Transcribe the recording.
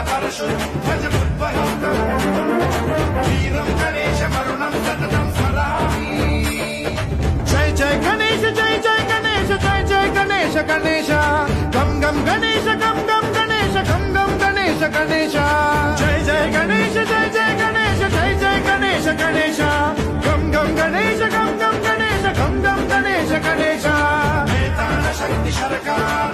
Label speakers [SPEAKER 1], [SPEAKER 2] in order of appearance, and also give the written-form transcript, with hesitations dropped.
[SPEAKER 1] परशुरं भज बुद्वहं वीरं गणेश मरुणं सततं स्मरामि जय जय गणेश जय जय गणेश जय जय गणेश गणेश गम गम गणेश गम गम गणेश गम गम गणेश गणेश जय जय गणेश जय जय गणेश जय जय गणेश गणेश गम गम गणेश गम गम गणेश गम गम गणेश गणेश वेदांत शक्ति सरकार